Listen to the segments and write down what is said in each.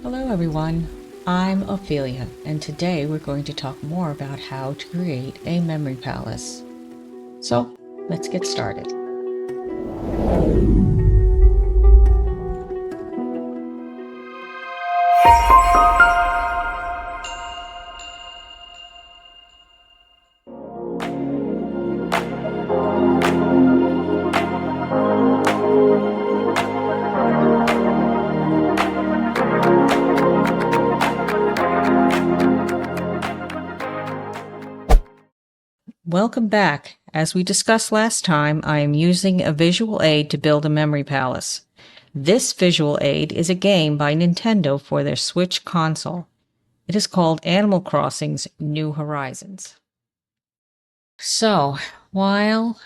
Hello everyone, I'm Ophelia, and today we're going to talk more about how to create a memory palace. So, let's get started. Welcome back. As we discussed last time, I am using a visual aid to build a memory palace. This visual aid is a game by Nintendo for their Switch console. It is called Animal Crossing's New Horizons. So, while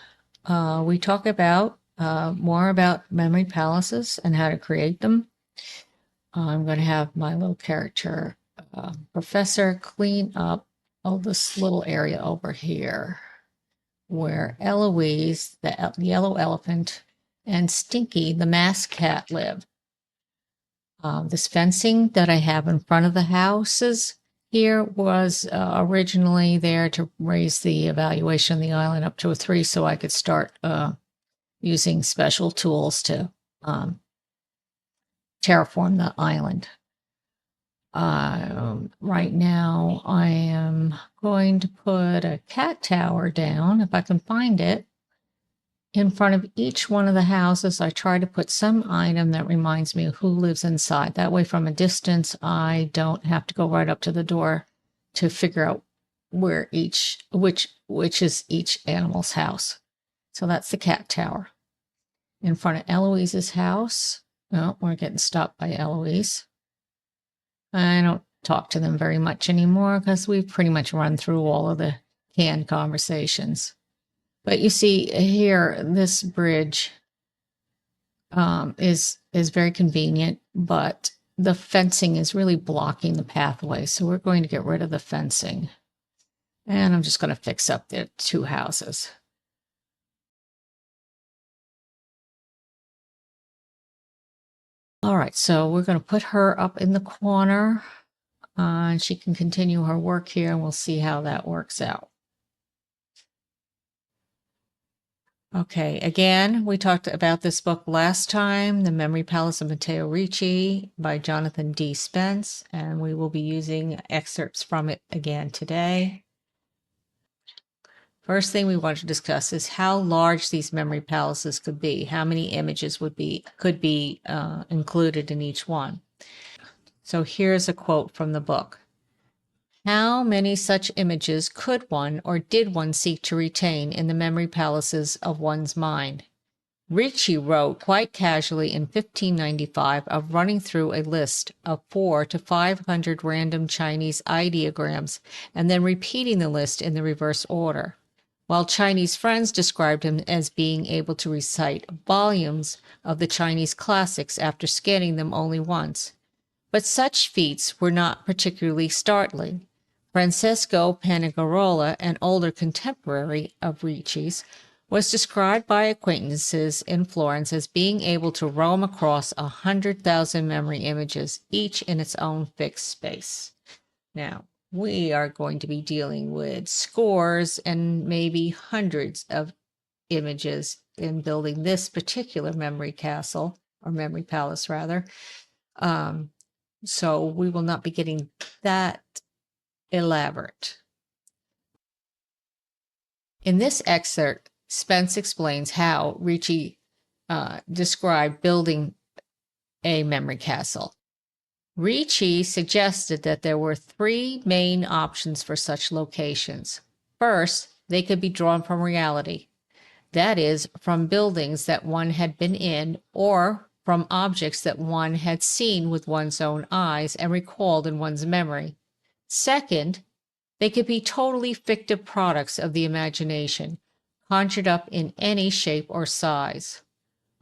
we talk about more about memory palaces and how to create them, I'm going to have my little character, Professor, clean up this little area over here where Eloise, the yellow elephant, and Stinky, the masked cat, live. This fencing that I have in front of the houses here was originally there to raise the evaluation of the island up to a 3 so I could start using special tools to terraform the island. Right now, I am going to put a cat tower down, if I can find it. In front of each one of the houses, I try to put some item that reminds me of who lives inside. That way, from a distance, I don't have to go right up to the door to figure out where which is each animal's house. So that's the cat tower. In front of Eloise's house, well, we're getting stopped by Eloise. I don't talk to them very much anymore because we've pretty much run through all of the canned conversations. But you see here, this bridge is very convenient, but the fencing is really blocking the pathway. So we're going to get rid of the fencing. And I'm just going to fix up the 2 houses. All right, so we're going to put her up in the corner. And she can continue her work here, and we'll see how that works out. Okay, again, we talked about this book last time, The Memory Palace of Matteo Ricci by Jonathan D. Spence, and we will be using excerpts from it again today. First thing we want to discuss is how large these memory palaces could be, how many images could be included in each one. So here's a quote from the book. How many such images could one or did one seek to retain in the memory palaces of one's mind? Ricci wrote quite casually in 1595 of running through a list of 400 to 500 random Chinese ideograms and then repeating the list in the reverse order, while Chinese friends described him as being able to recite volumes of the Chinese classics after scanning them only once. But such feats were not particularly startling. Francesco Panigarola, an older contemporary of Ricci's, was described by acquaintances in Florence as being able to roam across 100,000 memory images, each in its own fixed space. Now, we are going to be dealing with scores and maybe hundreds of images in building this particular memory castle, or memory palace rather. So we will not be getting that elaborate. In this excerpt, Spence explains how Ricci described building a memory castle. Ricci suggested that there were 3 main options for such locations. First, they could be drawn from reality, that is, from buildings that one had been in or from objects that one had seen with one's own eyes and recalled in one's memory. Second, they could be totally fictive products of the imagination, conjured up in any shape or size.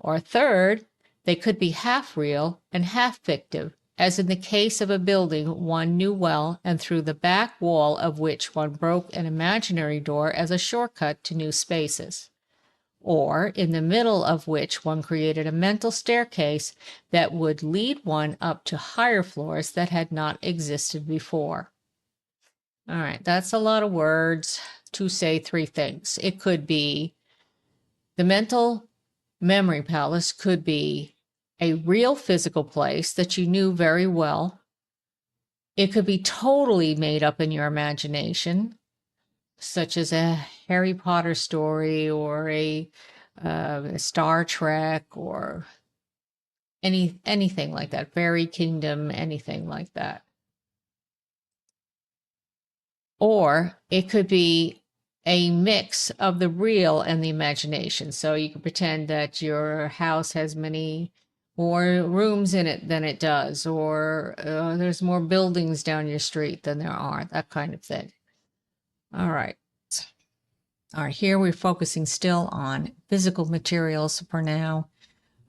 Or third, they could be half real and half fictive, as in the case of a building one knew well and through the back wall of which one broke an imaginary door as a shortcut to new spaces. or in the middle of which one created a mental staircase that would lead one up to higher floors that had not existed before. All right, that's a lot of words to say three things. It could be the mental memory palace could be a real physical place that you knew very well. It could be totally made up in your imagination, such as a Harry Potter story or a Star Trek or anything like that, Fairy Kingdom, anything like that. Or it could be a mix of the real and the imagination. So you could pretend that your house has many more rooms in it than it does, or there's more buildings down your street than there are, that kind of thing. All right. All right, here we're focusing still on physical materials for now.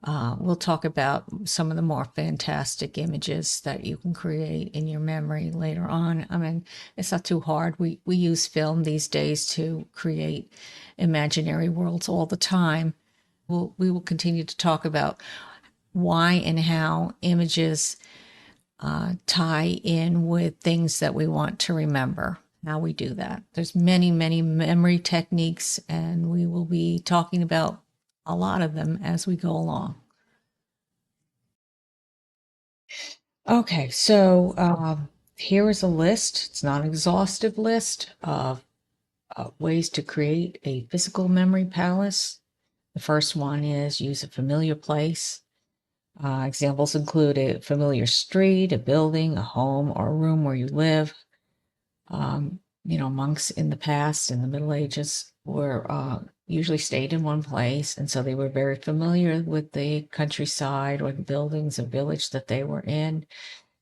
We'll talk about some of the more fantastic images that you can create in your memory later on. I mean, it's not too hard. We use film these days to create imaginary worlds all the time. We will continue to talk about why and how images tie in with things that we want to remember, how we do that. There's many, many memory techniques, and we will be talking about a lot of them as we go along. Okay, so here is a list. It's not an exhaustive list of ways to create a physical memory palace. The first one is use a familiar place. Examples include a familiar street, a building, a home, or a room where you live. Monks in the past, in the Middle Ages, were usually stayed in one place, and so they were very familiar with the countryside or the buildings or village that they were in,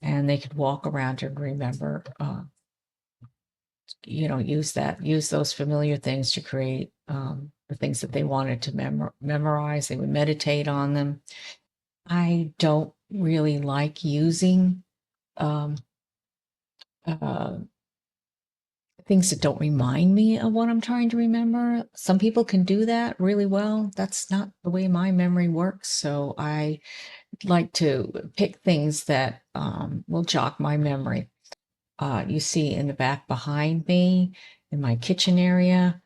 and they could walk around and remember, use those familiar things to create the things that they wanted to memorize. They would meditate on them. I don't really like using um, uh, things that don't remind me of what I'm trying to remember. Some people can do that really well. That's not the way my memory works. So I like to pick things that will jog my memory. You see in the back behind me in my kitchen area,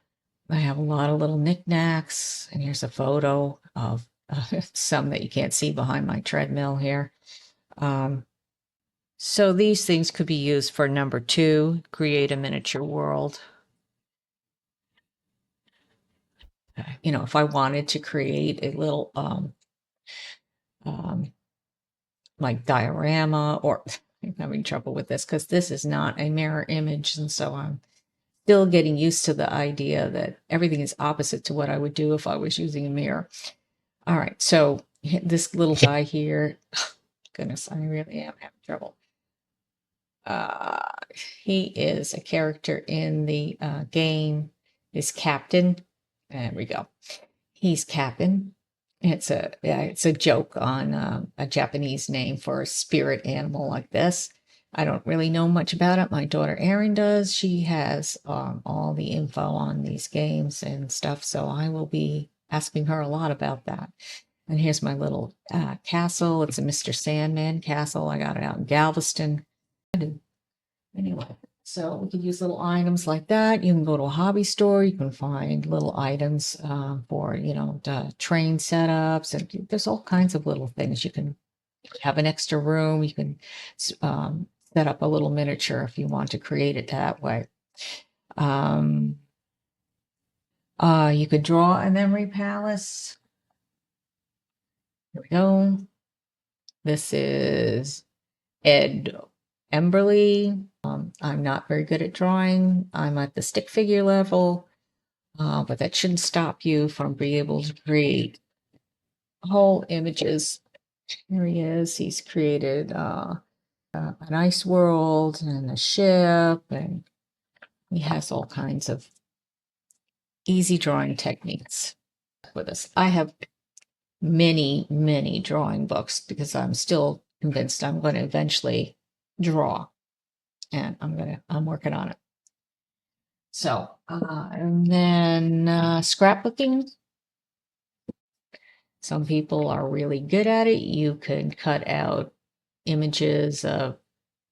I have a lot of little knickknacks. And here's a photo of some that you can't see behind my treadmill here. So these things could be used for number 2, create a miniature world. If I wanted to create a little um, like diorama, or I'm having trouble with this because this is not a mirror image, and so I'm still getting used to the idea that everything is opposite to what I would do if I was using a mirror. All right, so this little guy here, goodness, I really am having trouble. Uh, he is a character in the game, is Captain. There we go. He's Captain. It's a joke on a Japanese name for a spirit animal like this. I don't really know much about it. My daughter Erin does. She has all the info on these games and stuff, so I will be asking her a lot about that. And here's my little castle. It's a Mr. Sandman castle. I got it out in Galveston. Anyway, so we can use little items like that. You can go to a hobby store. You can find little items for, the train setups. And there's all kinds of little things. You can have an extra room. You can set up a little miniature if you want to create it that way. You could draw a memory palace. Here we go. This is Ed Emberley. I'm not very good at drawing. I'm at the stick figure level, but that shouldn't stop you from being able to create whole images. Here he is. He's created an ice world and a ship, and he has all kinds of easy drawing techniques with us. I have many, many drawing books because I'm still convinced I'm going to eventually draw, and I'm working on it. So, and then scrapbooking. Some people are really good at it. You can cut out images of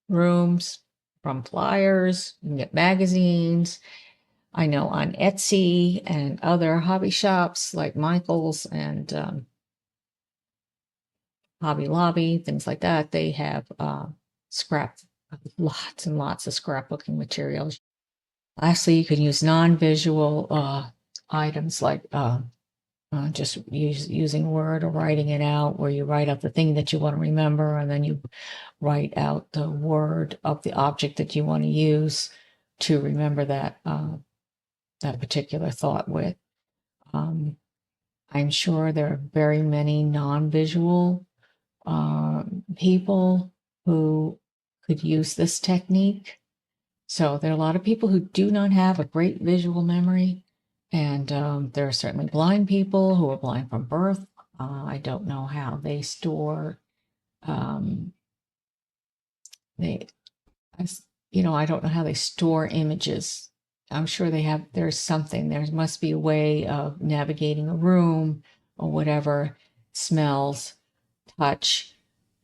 rooms from flyers, you can get magazines. I know on Etsy and other hobby shops like Michael's and Hobby Lobby, things like that, they have scrap, lots and lots of scrapbooking materials. Lastly, you can use non-visual items like just using Word or writing it out, where you write out the thing that you want to remember, and then you write out the word of the object that you want to use to remember that that particular thought with. I'm sure there are very many non-visual people who could use this technique. So there are a lot of people who do not have a great visual memory, and there are certainly blind people who are blind from birth. I don't know how they store they I don't know how they store images. I'm sure they have, there's something, there must be a way of navigating a room or whatever, smells, touch,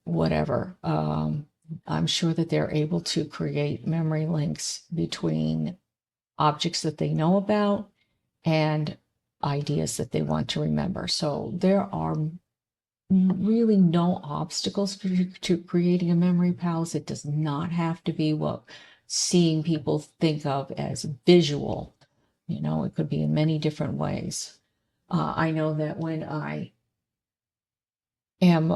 whatever. I'm sure that they're able to create memory links between objects that they know about and ideas that they want to remember. So there are really no obstacles to creating a memory palace. It does not have to be what seeing people think of as visual. It could be in many different ways. I know that when I am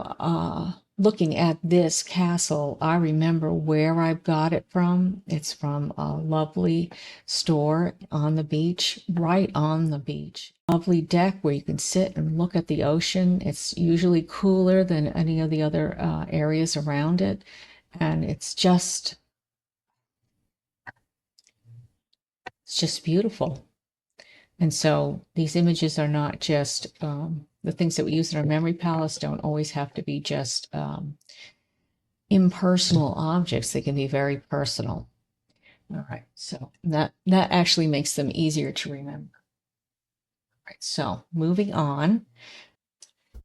looking at this castle, I remember where I got it from. It's from a lovely store on the beach, right on the beach. Lovely deck where you can sit and look at the ocean. It's usually cooler than any of the other areas around it. And it's just beautiful. And so these images are not just the things that we use in our memory palace don't always have to be just impersonal objects. They can be very personal. All right, so that actually makes them easier to remember. All right, so moving on. All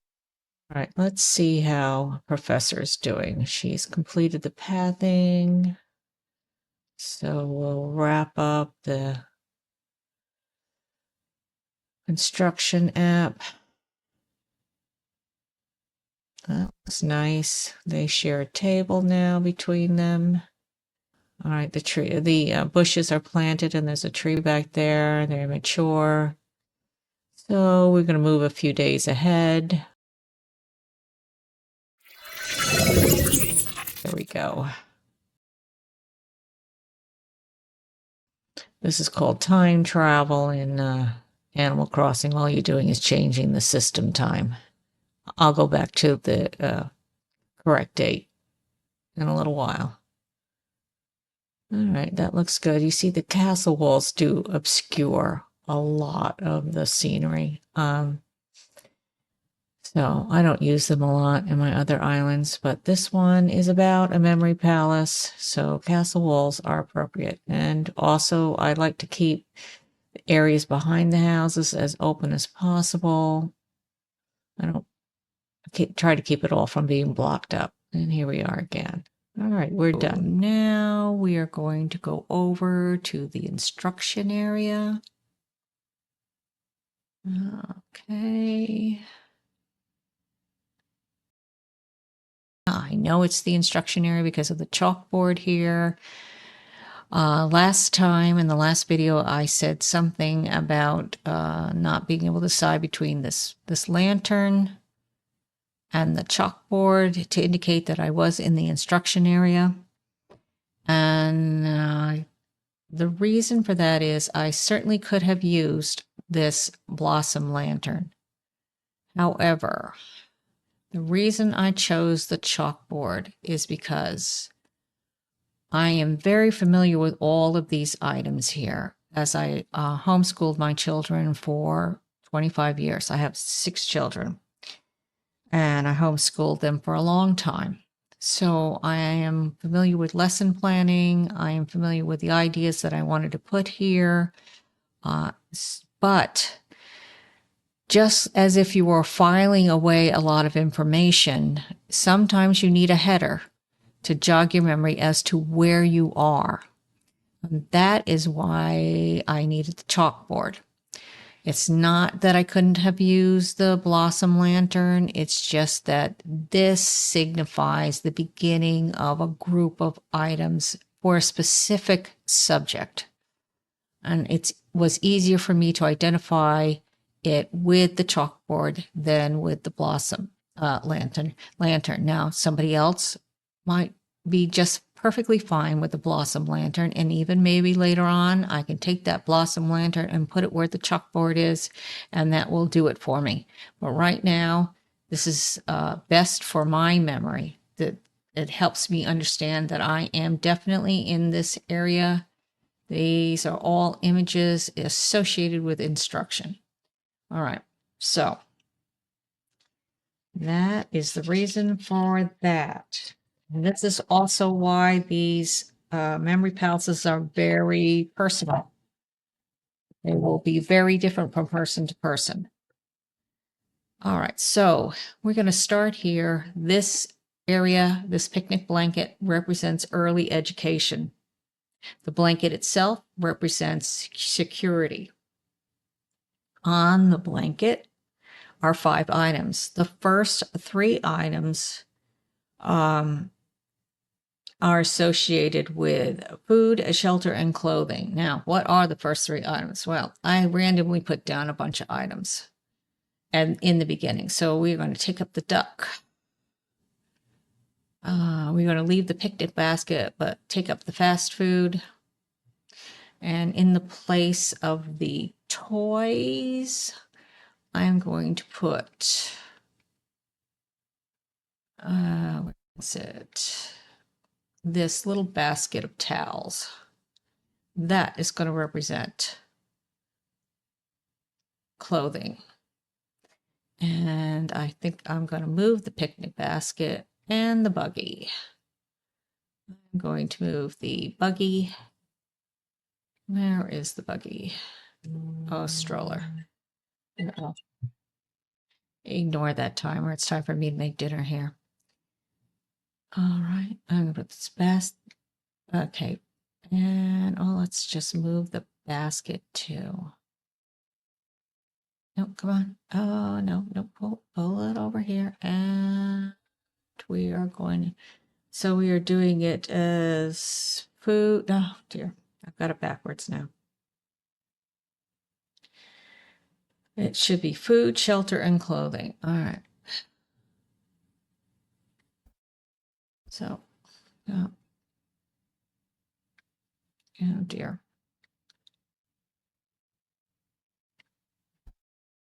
right, let's see how Professor's doing. She's completed the pathing. So we'll wrap up the construction app. That was nice. They share a table now between them. All right, the bushes are planted, and there's a tree back there. They're mature. So we're going to move a few days ahead. There we go. This is called time travel in Animal Crossing. All you're doing is changing the system time. I'll go back to the correct date in a little while. All right, that looks good. You see the castle walls do obscure a lot of the scenery. So I don't use them a lot in my other islands, but this one is about a memory palace, so castle walls are appropriate. And also I like to keep the areas behind the houses as open as possible. I try to keep it all from being blocked up. And here we are again. All right, we're done. Now we are going to go over to the instruction area. Okay. I know it's the instruction area because of the chalkboard here. Last time in the last video, I said something about not being able to decide between this lantern and the chalkboard to indicate that I was in the instruction area. And the reason for that is I certainly could have used this blossom lantern. However, the reason I chose the chalkboard is because I am very familiar with all of these items here, as I homeschooled my children for 25 years. I have 6 children, and I homeschooled them for a long time. So I am familiar with lesson planning. I am familiar with the ideas that I wanted to put here. But Just as if you were filing away a lot of information, sometimes you need a header to jog your memory as to where you are. And that is why I needed the chalkboard. It's not that I couldn't have used the blossom lantern. It's just that this signifies the beginning of a group of items for a specific subject. And it was easier for me to identify it with the chalkboard than with the blossom lantern. Now, somebody else might be just perfectly fine with the blossom lantern, and even maybe later on I can take that blossom lantern and put it where the chalkboard is, and that will do it for me. But right now, this is best for my memory. That it helps me understand that I am definitely in this area. These are all images associated with instruction. All right, so that is the reason for that. And this is also why these memory palaces are very personal. They will be very different from person to person. All right, so we're going to start here. This area, this picnic blanket, represents early education. The blanket itself represents security. On the blanket are 5 items. The first 3 items are associated with food, shelter, and clothing. Now, what are the first 3 items? Well, I randomly put down a bunch of items and in the beginning. So we're going to take up the duck. We're going to leave the picnic basket, but take up the fast food. And in the place of the toys, I'm going to put, what is it? This little basket of towels. That is going to represent clothing. And I think I'm going to move the picnic basket and the buggy. I'm going to move the buggy. Where is the buggy? Oh, stroller. No. Ignore that timer. It's time for me to make dinner here. All right. I'm going to put this basket. Okay. And let's just move the basket too. No, come on. Oh, no, pull it over here. And we are going, so we are doing it as food. Oh, dear. I've got it backwards now. It should be food, shelter, and clothing. All right. So, oh dear.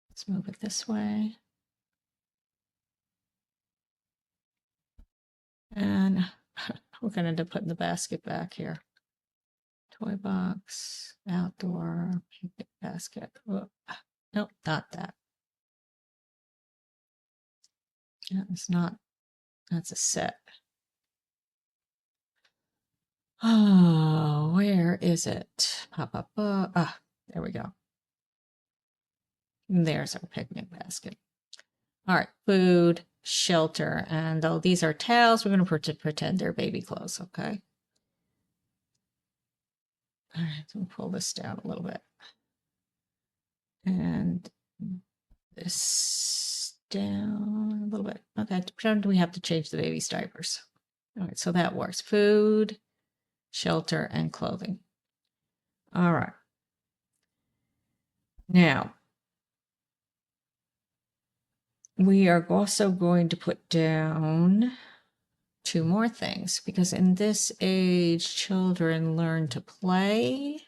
Let's move it this way. And we're going to end up putting the basket back here. Toy box, outdoor, picnic basket. Oh, nope, not that. It's not, that's a set. Oh, where is it? Pop up. There we go. There's our picnic basket. All right, food, shelter, and though these are towels, we're going to pretend they're baby clothes, okay? All right, so we'll pull this down a little bit. And this down a little bit. Okay, pretend we have to change the baby's diapers. All right, so that works. Food, shelter, and clothing. All right. Now, we are also going to put down 2 more things, because in this age, children learn to play.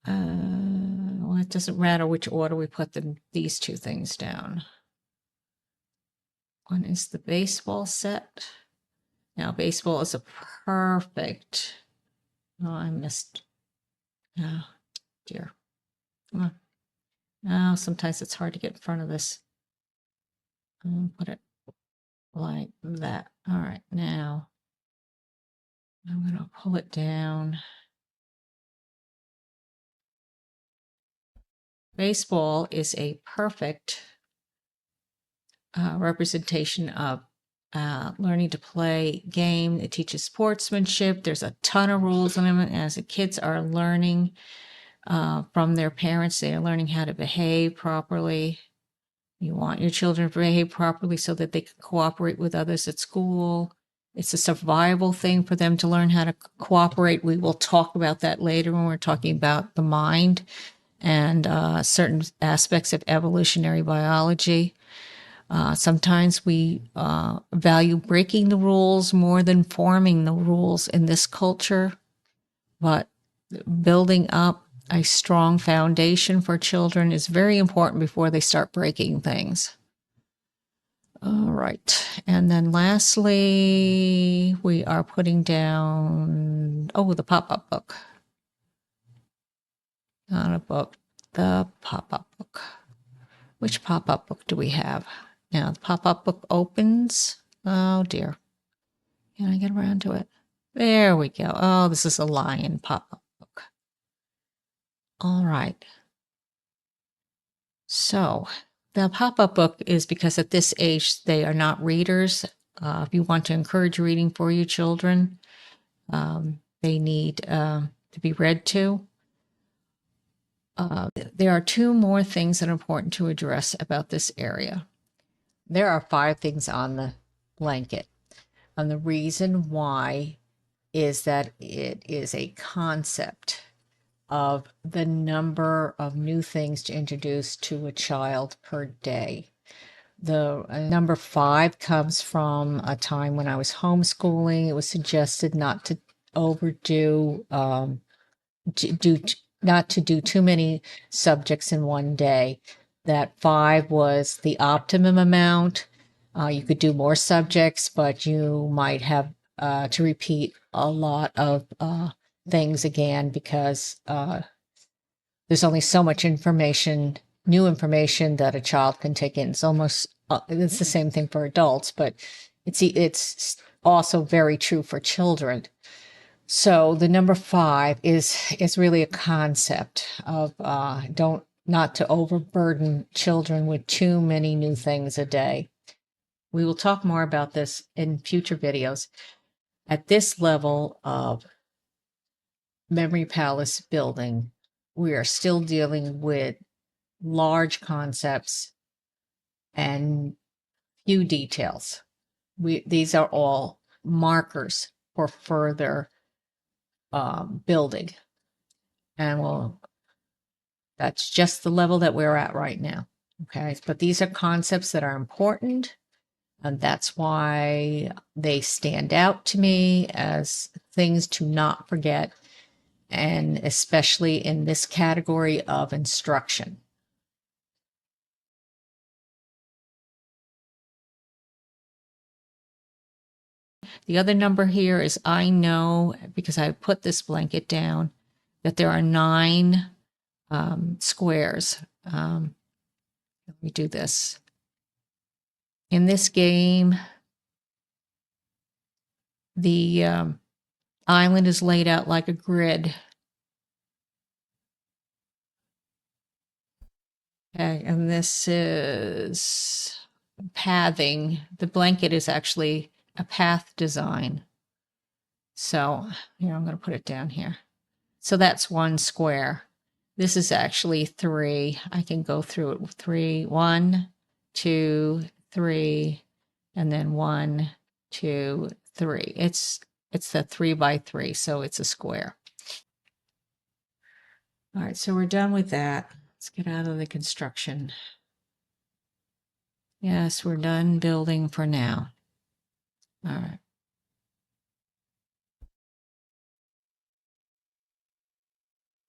Well, it doesn't matter which order we put these 2 things down. One is the baseball set. Now, baseball is a perfect. Oh, I missed. Oh, dear. Come on. Oh, sometimes it's hard to get in front of this. I'm going to put it like that. All right, now I'm going to pull it down. Baseball is a perfect representation of learning to play game. It teaches sportsmanship. There's a ton of rules in it. As the kids are learning from their parents, they are learning how to behave properly. You want your children to behave properly so that they can cooperate with others at school. It's a survival thing for them to learn how to cooperate. We will talk about that later when we're talking about the mind and certain aspects of evolutionary biology. Sometimes we value breaking the rules more than forming the rules in this culture, but building up a strong foundation for children is very important before they start breaking things. All right. And then lastly, we are putting down, the pop-up book. Not a book, the pop-up book. Which pop-up book do we have? Now, the pop-up book opens. Oh, dear. Can I get around to it? There we go. Oh, this is a lion pop-up book. All right. So the pop-up book is because at this age, they are not readers. If you want to encourage reading for your children, they need to be read to. There are two more things that are important to address about this area. There are 5 things on the blanket. And the reason why is that it is a concept of the number of new things to introduce to a child per day. The number 5 comes from a time when I was homeschooling. It was suggested not to overdo, not to do too many subjects in one day. That 5 was the optimum amount. You could do more subjects, but you might have to repeat a lot of things again because there's only so much information, new information that a child can take in. It's almost it's the same thing for adults, but it's also very true for children. So the number 5 is really a concept of not to overburden children with too many new things a day. We will talk more about this in future videos. At this level of Memory Palace building, we are still dealing with large concepts and few details. These are all markers for further building. And that's just the level that we're at right now. Okay. But these are concepts that are important. And that's why they stand out to me as things to not forget, and especially in this category of instruction. The other number here is I know, because I put this blanket down, that there are 9 squares. Let me do this. In this game, the island is laid out like a grid. Okay, and this is pathing. The blanket is actually a path design. So here, I'm going to put it down here. So that's 1 square. This is actually 3. I can go through it with 3. 1, 2, 3, and then 1, 2, 3. It's the 3 by 3, so it's a square. All right, so we're done with that. Let's get out of the construction. Yes, we're done building for now. All right.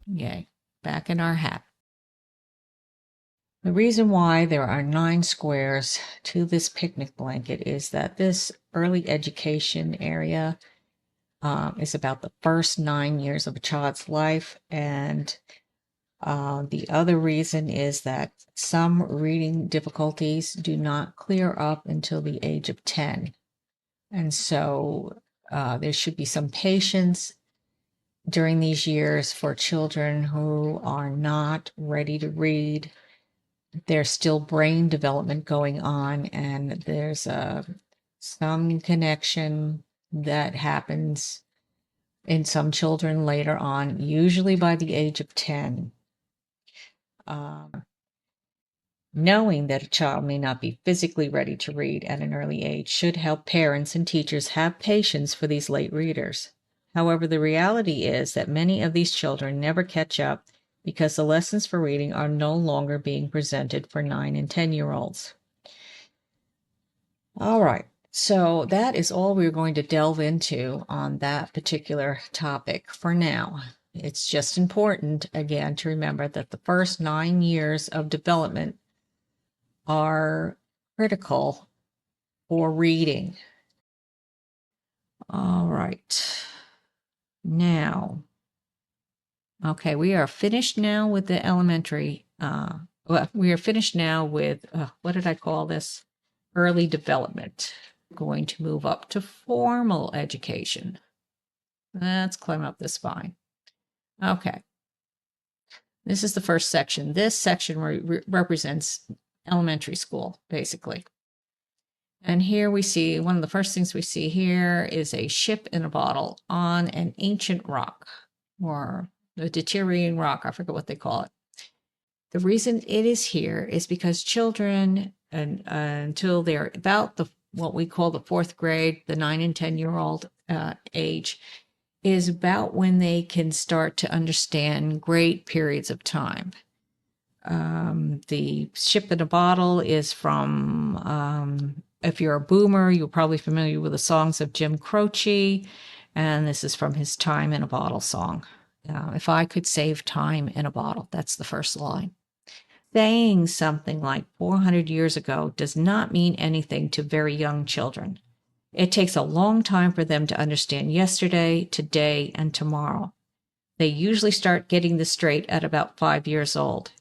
Yay, back in our hat. The reason why there are 9 squares to this picnic blanket is that this early education area is about the first 9 years of a child's life. And the other reason is that some reading difficulties do not clear up until the age of 10. And so there should be some patience during these years for children who are not ready to read. There's still brain development going on, and there's some connection that happens in some children later on, usually by the age of 10. Knowing that a child may not be physically ready to read at an early age should help parents and teachers have patience for these late readers. However, the reality is that many of these children never catch up because the lessons for reading are no longer being presented for 9 and 10-year-olds. All right, so that is all we're going to delve into on that particular topic for now. It's just important, again, to remember that the first 9 years of development are critical for reading. All right. Now, okay, we are finished now with the elementary. Well, we are finished now with, what did I call this? Early development. Going to move up to formal education. Let's climb up the spine. Okay. This is the first section. This section represents elementary school, basically. And here we see, one of the first things we see here is a ship in a bottle on an ancient rock, or a deteriorating rock. I forget what they call it. The reason it is here is because children, until they're about what we call the fourth grade, the 9 and 10-year-old age, is about when they can start to understand great periods of time. The ship in a bottle is from, if you're a boomer, you're probably familiar with the songs of Jim Croce, and this is from his Time in a Bottle song. If I could save time in a bottle, that's the first line. Saying something like 400 years ago does not mean anything to very young children. It takes a long time for them to understand yesterday, today, and tomorrow. They usually start getting this straight at about 5 years old.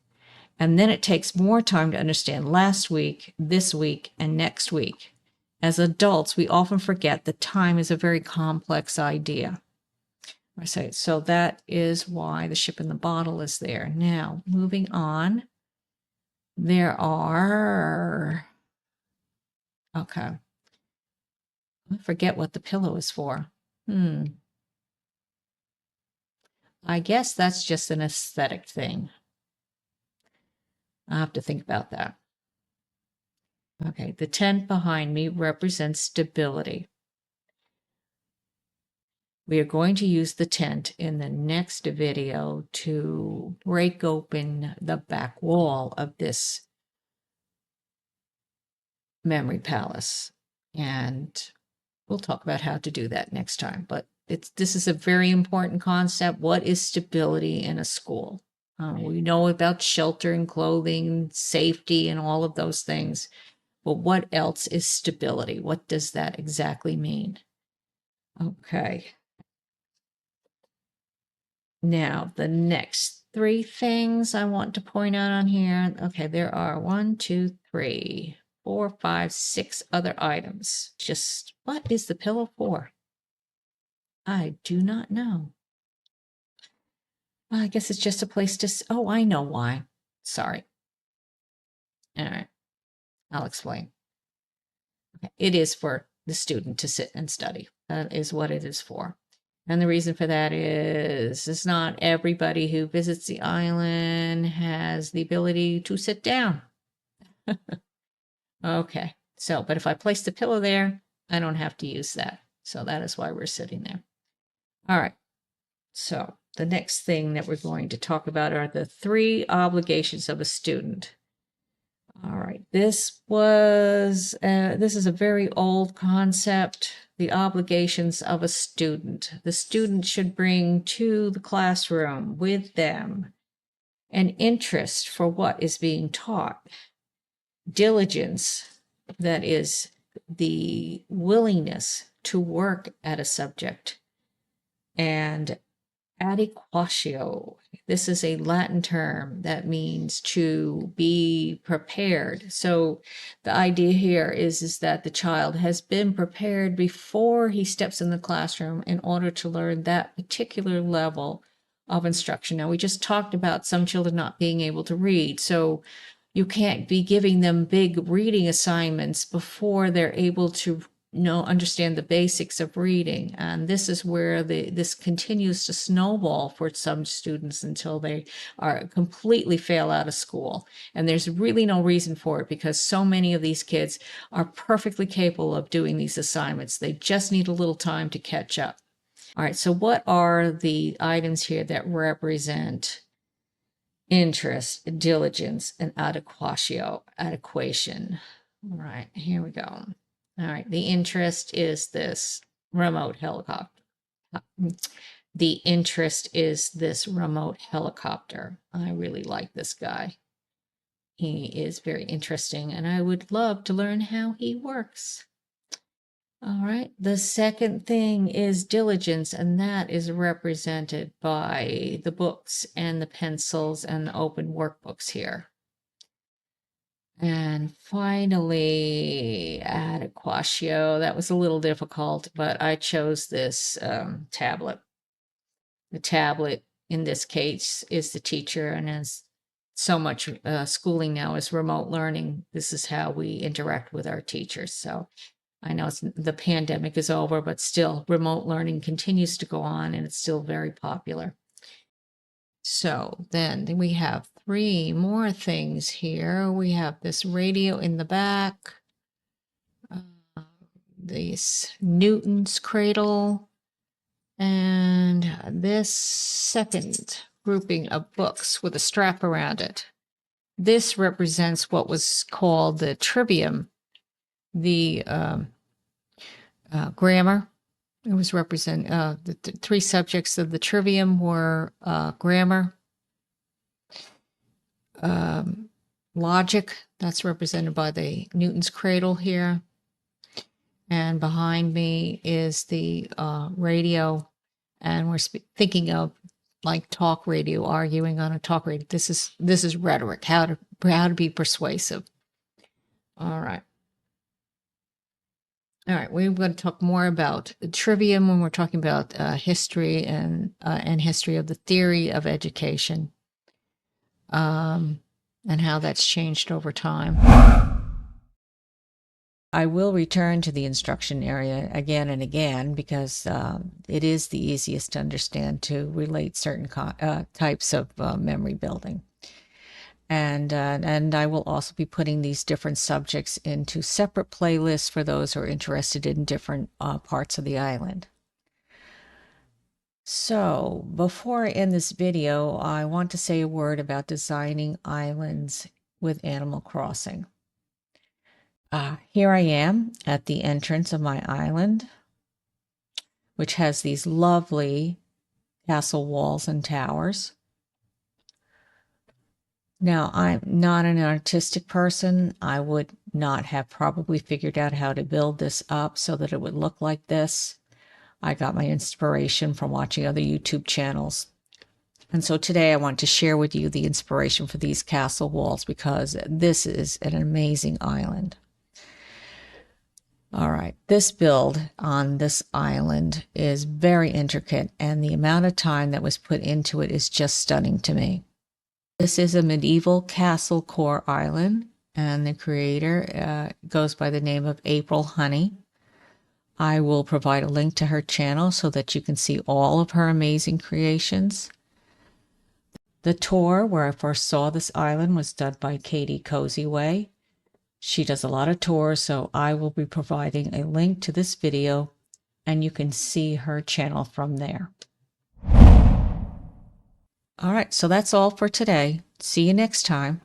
And then it takes more time to understand last week, this week, and next week. As adults, we often forget that time is a very complex idea. I say, so that is why the ship in the bottle is there. Now, moving on, there are, okay, I forget what the pillow is for. I guess that's just an aesthetic thing. I'll have to think about that. Okay, the tent behind me represents stability. We are going to use the tent in the next video to break open the back wall of this memory palace. And we'll talk about how to do that next time. But this is a very important concept. What is stability in a school? We know about shelter and clothing, safety, and all of those things. But what else is stability? What does that exactly mean? Okay. Now, the next 3 things I want to point out on here. Okay, there are 1, 2, 3, 4, 5, 6 other items. Just what is the pillow for? I do not know. I guess it's just a place to. Oh, I know why. Sorry. All right, I'll explain. Okay. It is for the student to sit and study. That is what it is for. And the reason for that is it's not everybody who visits the island has the ability to sit down. Okay, so, but if I place the pillow there, I don't have to use that. So that is why we're sitting there. All right, so the next thing that we're going to talk about are the 3 obligations of a student. All right, this is a very old concept, the obligations of a student. The student should bring to the classroom with them an interest for what is being taught, diligence, that is the willingness to work at a subject, and adequatio. This is a Latin term that means to be prepared. So the idea here is that the child has been prepared before he steps in the classroom in order to learn that particular level of instruction. Now, we just talked about some children not being able to read. So you can't be giving them big reading assignments before they're able to understand the basics of reading. And this is where this continues to snowball for some students until they are completely fail out of school. And there's really no reason for it, because so many of these kids are perfectly capable of doing these assignments. They just need a little time to catch up. All right, so what are the items here that represent interest, diligence, and adequation? All right, here we go. All right, the interest is this remote helicopter. The interest is this remote helicopter. I really like this guy. He is very interesting, and I would love to learn how he works. All right, the second thing is diligence, and that is represented by the books and the pencils and the open workbooks here. And finally, adequatio. That was a little difficult, but I chose this tablet. The tablet in this case is the teacher, and as so much schooling now is remote learning, this is how we interact with our teachers. So I know the pandemic is over, but still remote learning continues to go on, and it's still very popular. So then we have 3 more things here. We have this radio in the back, this Newton's cradle, and this second grouping of books with a strap around it. This represents what was called the trivium, the grammar. It was represent the 3 subjects of the trivium were grammar, logic, that's represented by the Newton's cradle here, and behind me is the radio, and we're thinking of like talk radio, arguing on a talk radio. This is rhetoric, how to be persuasive. All right. All right, we're going to talk more about trivium when we're talking about history and history of the theory of education, and how that's changed over time. I will return to the instruction area again and again because it is the easiest to understand to relate certain types of memory building. And I will also be putting these different subjects into separate playlists for those who are interested in different parts of the island. So before I end this video, I want to say a word about designing islands with Animal Crossing. Here I am at the entrance of my island, which has these lovely castle walls and towers. Now, I'm not an artistic person. I would not have probably figured out how to build this up so that it would look like this. I got my inspiration from watching other YouTube channels. And so today I want to share with you the inspiration for these castle walls because this is an amazing island. All right, this build on this island is very intricate, and the amount of time that was put into it is just stunning to me. This is a medieval castle core island, and the creator goes by the name of April Honey. I will provide a link to her channel so that you can see all of her amazing creations. The tour where I first saw this island was done by Katie Cozyway. She does a lot of tours, so I will be providing a link to this video, and you can see her channel from there. All right, so that's all for today. See you next time.